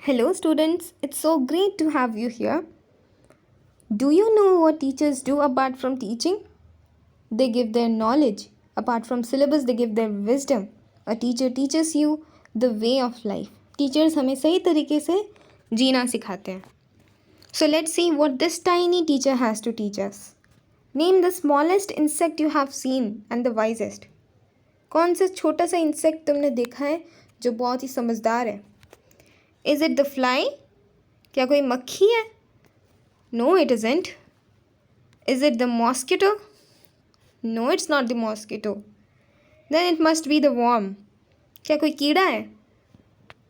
Hello, students. It's so great to have you here. Do you know what teachers do apart from teaching? They give their knowledge. Apart from syllabus, they give their wisdom. A teacher teaches you the way of life. Teachers हमें सही तरीके से जीना सिखाते हैं. So let's see what this tiny teacher has to teach us. Name the smallest insect you have seen and the wisest. कौन सा छोटा सा इंसेक्ट तुमने देखा है जो बहुत ही समझदार है? Is it the fly? क्या कोई मक्खी है? No, it isn't. Is it the mosquito? No, it's not the mosquito. Then it must be the worm. क्या कोई कीड़ा है?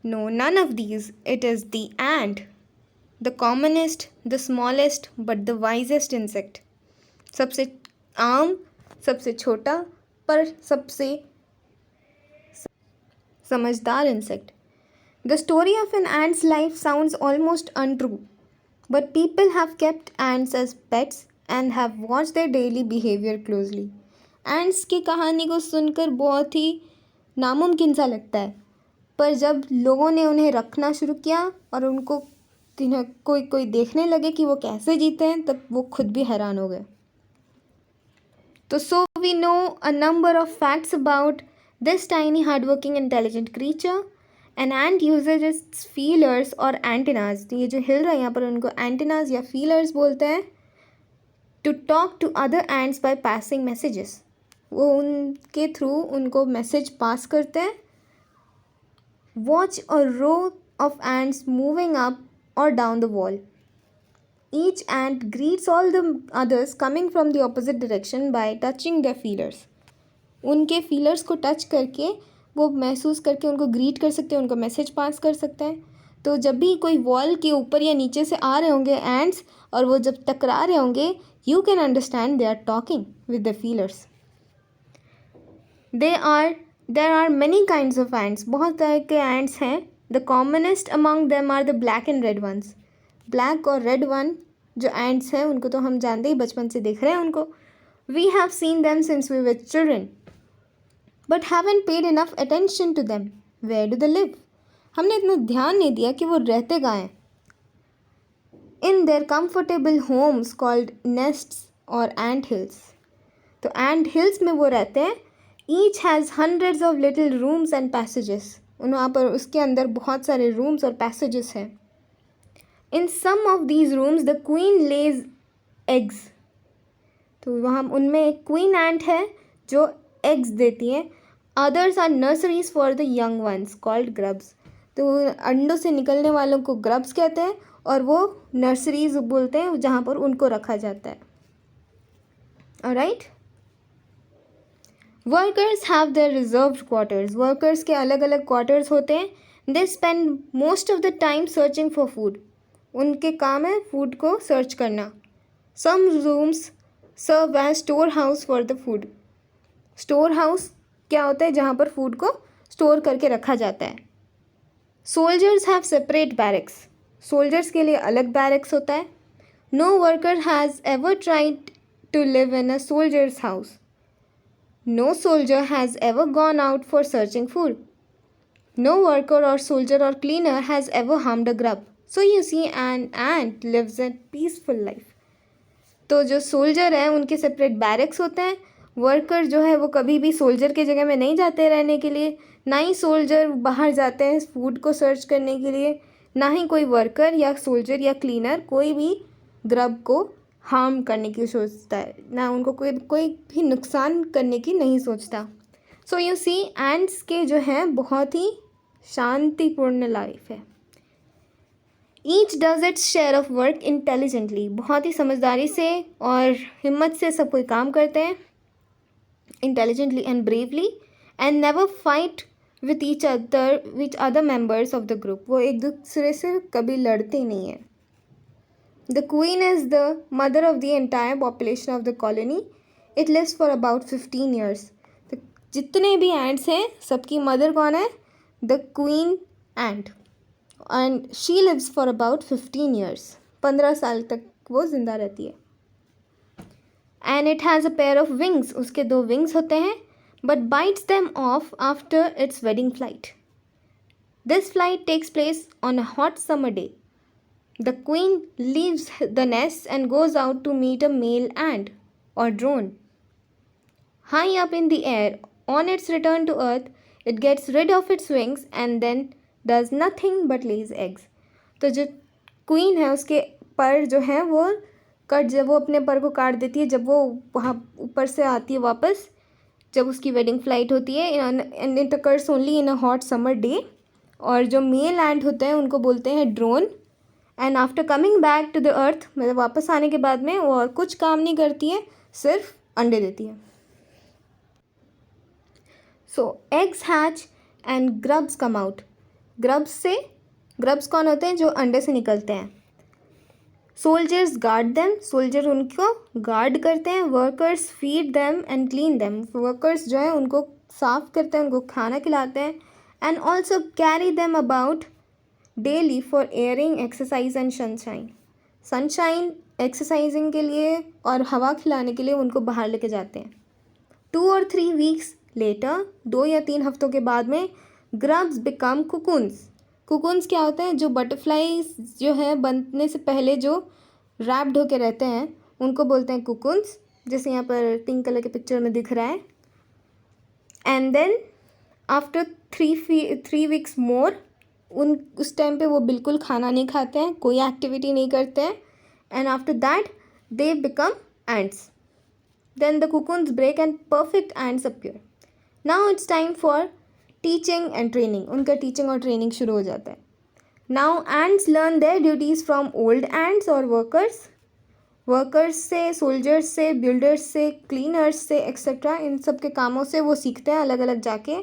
No, none of these. It is the ant. The commonest, the smallest, but the wisest insect. सबसे आम, सबसे छोटा, पर सबसे समझदार insect. The story of an ant's life sounds almost untrue, but people have kept ants as pets and have watched their daily behavior closely. Ants की कहानी को सुनकर बहुत ही नामुमकिन सा लगता है, पर जब लोगों ने उन्हें रखना शुरू किया और उनको कोई देखने लगे कि वो कैसे जीते हैं, तब वो खुद भी हैरान हो गए. तो so we know a number of facts about this tiny hardworking intelligent creature. An ant uses its feelers और antennas. ये जो हिल रहा है यहाँ पर उनको antennas या feelers बोलते हैं. To talk to other ants by passing messages. वो उनके थ्रू उनको मैसेज पास करते हैं. Watch a row of ants moving up or down the wall. Each ant greets all the others coming from the opposite direction by touching their feelers. उनके feelers को touch करके वो महसूस करके उनको ग्रीट कर सकते हैं, उनको मैसेज पास कर सकते हैं. तो जब भी कोई वॉल के ऊपर या नीचे से आ रहे होंगे एंड्स और वो जब टकरा रहे होंगे, you can understand they are talking with the feelers. There are many kinds of ants. बहुत तरह के एंड्स हैं. The commonest among them are the black and red ones. Black और रेड वन जो एंड्स हैं उनको तो हम जानते ही, बचपन से देख रहे हैं उनको. We have seen them since we were children but haven't paid enough attention to them. Where do they live? हमने इतना ध्यान नहीं दिया कि वो रहते कहाँ हैं. In their comfortable homes called nests or ant hills. तो ant hills में वो रहते हैं. Each has hundreds of little rooms and passages. वहाँ पर उसके अंदर बहुत सारे rooms और passages हैं. In some of these rooms the queen lays eggs. तो वहाँ उनमें एक queen ant है जो eggs देती है. Others are nurseries for the young ones called grubs. तो अंडों से निकलने वालों को grubs कहते हैं और वो nurseries बोलते हैं जहाँ पर उनको रखा जाता है. Alright? Workers have their reserved quarters. Workers के अलग अलग quarters होते हैं. They spend most of the time searching for food. उनके काम है food को search करना. Some rooms serve as storehouse for the food. Storehouse क्या होता है? जहाँ पर फूड को स्टोर करके रखा जाता है. Soldiers have separate barracks. Soldiers के लिए अलग बैरक्स होता है. No worker has ever tried to live in a soldiers house. No soldier has ever gone out for searching food. No worker or soldier or cleaner has ever harmed a grub. So you see an ant lives a peaceful life. तो जो soldier हैं उनके separate barracks होते हैं. Worker जो है वो कभी भी सोल्जर के जगह में नहीं जाते रहने के लिए. ना ही सोल्जर बाहर जाते हैं फूड को सर्च करने के लिए. ना ही कोई वर्कर या सोल्जर या क्लीनर कोई भी ग्रब को हार्म करने की सोचता है. ना उनको कोई भी नुकसान करने की नहीं सोचता. सो यू सी एंड्स के जो हैं बहुत ही शांतिपूर्ण लाइफ है. Each does its share of work intelligently. बहुत ही समझदारी से और हिम्मत से सब कोई काम करते हैं. Intelligently and bravely and never fight with other members of the group. वो एक दूसरे से कभी लड़ते नहीं हैं. The queen is the mother of the entire population of the colony. It lives for about 15 years. तो जितने भी ants हैं सबकी mother कौन है? The queen ant. And she lives for about 15 years. 15 साल तक वो जिंदा रहती है. And it has a pair of wings. उसके 2 wings होते हैं. But bites them off after its wedding flight. This flight takes place on a hot summer day. The queen leaves the nest and goes out to meet a male ant or drone. High up in the air, on its return to earth, it gets rid of its wings and then does nothing but lays eggs. तो जो queen है उसके पर जो है वो जब वो अपने पर को काट देती है, जब वो वहाँ ऊपर से आती है वापस, जब उसकी वेडिंग फ्लाइट होती है, and it occurs only in a hot summer day. और जो मेल एंट होते हैं उनको बोलते हैं drone. And after coming back to the earth, मतलब वापस आने के बाद में वो और कुछ काम नहीं करती है, सिर्फ अंडे देती है. So eggs hatch and grubs come out. Grubs कौन होते हैं? जो अंडे से निकलते हैं. Soldiers guard them. सोल्जर उनको गार्ड करते हैं. Workers feed them and clean them. Workers जो है उनको साफ करते हैं, उनको खाना खिलाते हैं. And also carry them about daily for airing, exercise and sunshine exercising के लिए और हवा खिलाने के लिए उनको बाहर लेके जाते हैं. 2 or 3 weeks लेटर, 2 या 3 हफ्तों के बाद में ग्रब्स बिकम कुकुन्स. कुकुन्स क्या होते हैं? जो बटरफ्लाईज जो है बनने से पहले जो रैप्ड होके रहते हैं उनको बोलते हैं कुकुन्स, जैसे यहाँ पर पिंक कलर के पिक्चर में दिख रहा है. एंड देन आफ्टर 3 weeks मोर, उस टाइम पे वो बिल्कुल खाना नहीं खाते हैं, कोई एक्टिविटी नहीं करते हैं. And after that they become ants. Then the cocoons break and perfect ants appear. Now it's time for teaching and training. उनका teaching और training शुरू हो जाता है. Now ants learn their duties from old ants or workers. Workers से, soldiers से, builders से, cleaners से etc. इन सब के कामों से वो सीखते हैं अलग अलग जाके.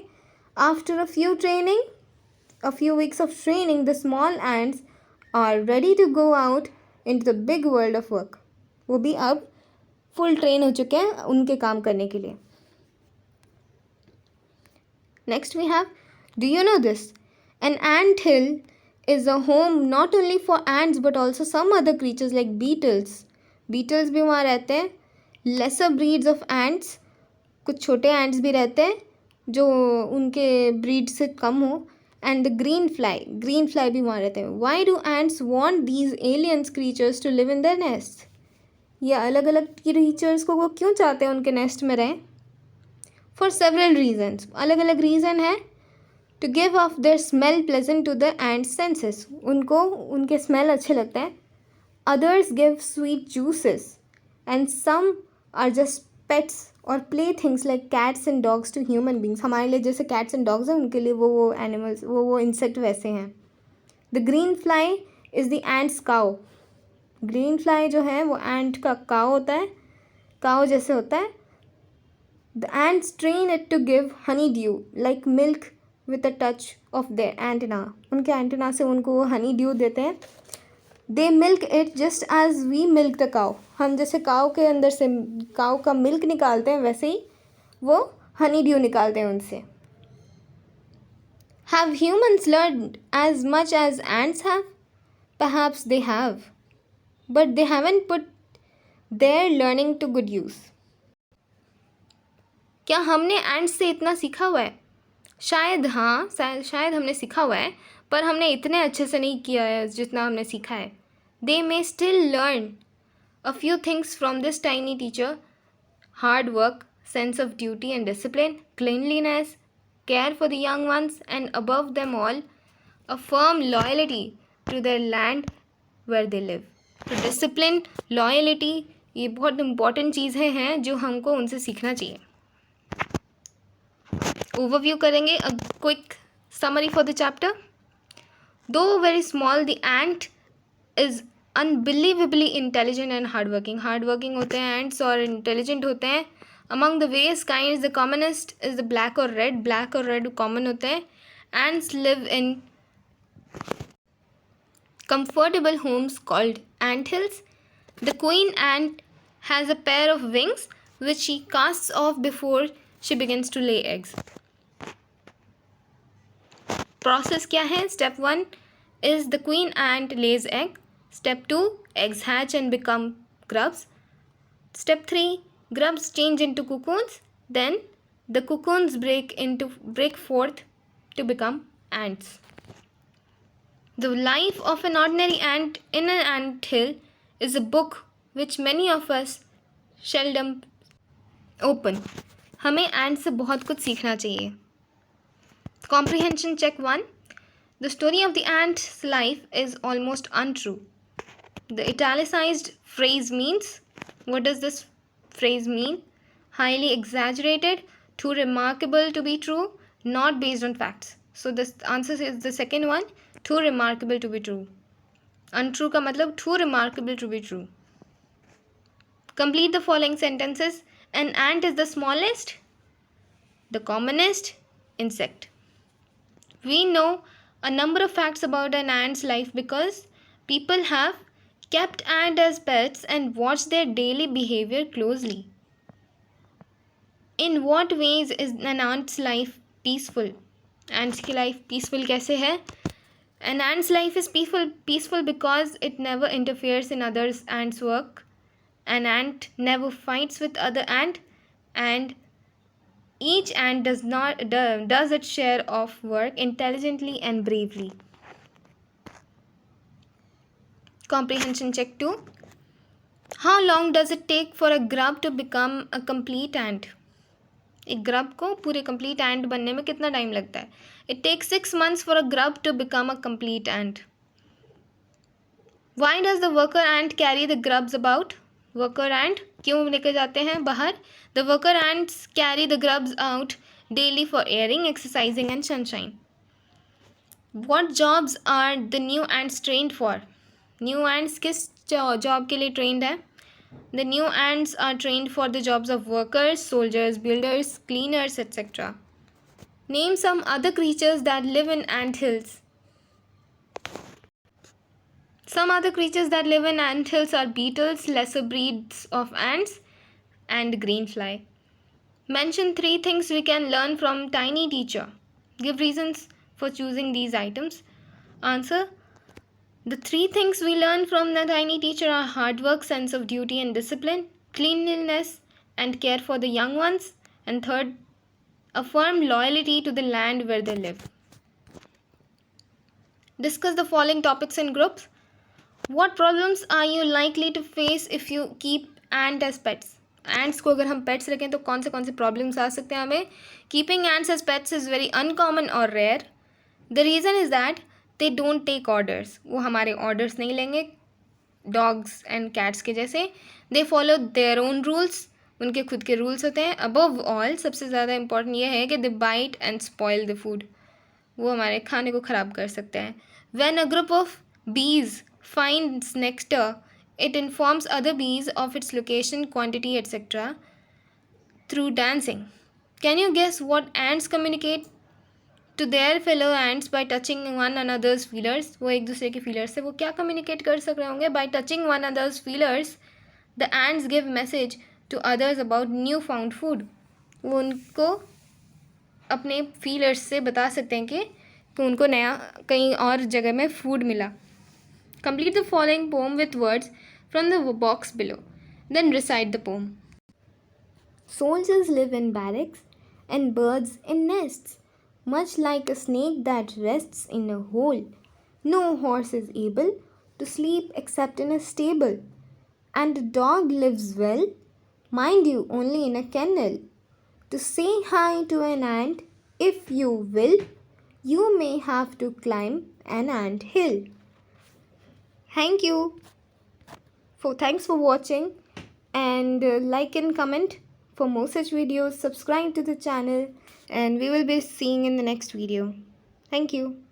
After a few weeks of training, the small ants are ready to go out into the big world of work. वो भी अब फुल ट्रेन हो चुके हैं उनके काम करने के लिए. Next we have, do you know this? An ant hill is a home not only for ants but also some other creatures like beetles. Beetles भी वहाँ रहते हैं. लेसर ब्रीड्स ऑफ एंट्स, कुछ छोटे एंट्स भी रहते हैं जो उनके ब्रीड से कम हो. एंड द ग्रीन फ्लाई भी वहाँ रहते हैं. Why do ants want these aliens creatures to live in their nest? ये अलग अलग क्रीचर्स को वो क्यों चाहते हैं उनके नेस्ट में रहें? For several reasons. अलग अलग रीज़न है. To give off their smell pleasant to the ant senses. उनको उनके स्मेल अच्छे लगते हैं. Others give sweet juices and some are just pets और play things like cats and dogs to human beings. हमारे लिए जैसे कैट्स एंड डॉग्स हैं, उनके लिए वो एनिमल्स, वो इंसेक्ट वैसे हैं. The green fly is the ants cow. Green fly जो है वो एंट का काव होता है, काव जैसे होता है. The ants train it to give honey dew like milk with a touch of their antennae. उनके एंटेना से उनको वो हनी ड्यू देते हैं. They milk it just as we milk the cow. हम जैसे काव के अंदर से काव का मिल्क निकालते हैं, वैसे ही वो हनी ड्यू निकालते हैं उनसे. Have humans learned as much as ants have? Perhaps they have, but they haven't put their learning to good use. क्या हमने एंट्स से इतना सीखा हुआ है? शायद हाँ, शायद हमने सीखा हुआ है, पर हमने इतने अच्छे से नहीं किया है जितना हमने सीखा है. They may still learn a few things from this tiny teacher: hard work, sense of duty and discipline, cleanliness, care for the young ones, and above them all, a firm loyalty to their land where they live. तो discipline, loyalty, ये बहुत important चीज़ें हैं जो हमको उनसे सीखना चाहिए. ओवरव्यू करेंगे. A quick summary for the chapter. Though very small, the ant is unbelievably intelligent and hardworking होते हैं एंट्स और इंटेलिजेंट होते हैं. Among the various kinds the commonest is the black और रेड कॉमन होते हैं. Ants live in comfortable homes called anthills. The queen ant has a pair of wings which she casts off before she begins to lay eggs. Process क्या है? Step 1 is the queen ant lays egg. Step 2, eggs hatch and become grubs. Step 3, grubs change into cocoons. Then the cocoons break forth to become ants. The Life of an Ordinary Ant in an Ant Hill is a book which many of us seldom open. हमें ant से बहुत कुछ सीखना चाहिए. Comprehension check 1. The story of the ant's life is almost untrue. The italicized phrase means, what does this phrase mean? Highly exaggerated, too remarkable to be true, not based on facts. So the answer is the second one, too remarkable to be true. Untrue का मतलब too remarkable to be true. Complete the following sentences. An ant is the smallest, the commonest insect. We know a number of facts about an ant's life because people have kept ants as pets and watched their daily behavior closely. In what ways is an ant's life peaceful? Ants की life peaceful कैसे है? An ant's life is peaceful because it never interferes in others' ants' work. An ant never fights with other ant, and each ant does its share of work intelligently and bravely. Comprehension check 2. How long does it take for a grub to become a complete ant? एक grub को पूरे complete ant बनने में कितना time लगता है? It takes 6 months for a grub to become a complete ant. Why does the worker ant carry the grubs about? Worker ant क्यों लेकर जाते हैं बाहर? The worker ants carry the grubs out daily for airing, exercising and sunshine. What jobs are the new ants trained for? New ants किस job के लिए trained है? The new ants are trained for the jobs of workers, soldiers, builders, cleaners, etc. Name some other creatures that live in ant hills. Some other creatures that live in ant hills are beetles, lesser breeds of ants, and greenfly. Mention 3 things we can learn from Tiny Teacher. Give reasons for choosing these items. Answer. The 3 things we learn from the Tiny Teacher are hard work, sense of duty and discipline, cleanliness and care for the young ones, and third, a firm loyalty to the land where they live. Discuss the following topics in groups. What problems are you likely to face if you keep ant as pets? Ants को अगर हम pets रखें तो कौन से problems आ सकते हैं हमें? Keeping ants as pets is very uncommon or rare. The reason is that they don't take orders. वो हमारे orders नहीं लेंगे dogs and cats के जैसे. They follow their own rules. उनके खुद के rules होते हैं. Above all, सबसे ज़्यादा important ये है कि they bite and spoil the food. वो हमारे खाने को ख़राब कर सकते हैं. When a group of bees finds nectar, it informs other bees of its location, quantity, etc. through dancing. Can you guess what ants communicate to their fellow ants by touching one another's feelers? वो एक दूसरे के feelers से वो क्या communicate कर सक रहे होंगे? By touching one another's feelers, the ants give message to others about new found food. वो उनको अपने feelers से बता सकते हैं कि उनको नया कहीं और जगह में food मिला. Complete the following poem with words from the box below. Then recite the poem. Soldiers live in barracks and birds in nests, much like a snake that rests in a hole. No horse is able to sleep except in a stable, and a dog lives well, mind you, only in a kennel. To say hi to an ant, if you will, you may have to climb an ant hill. Thanks for watching, and like and comment for more such videos. Subscribe to the channel, and we will be seeing in the next video. Thank you.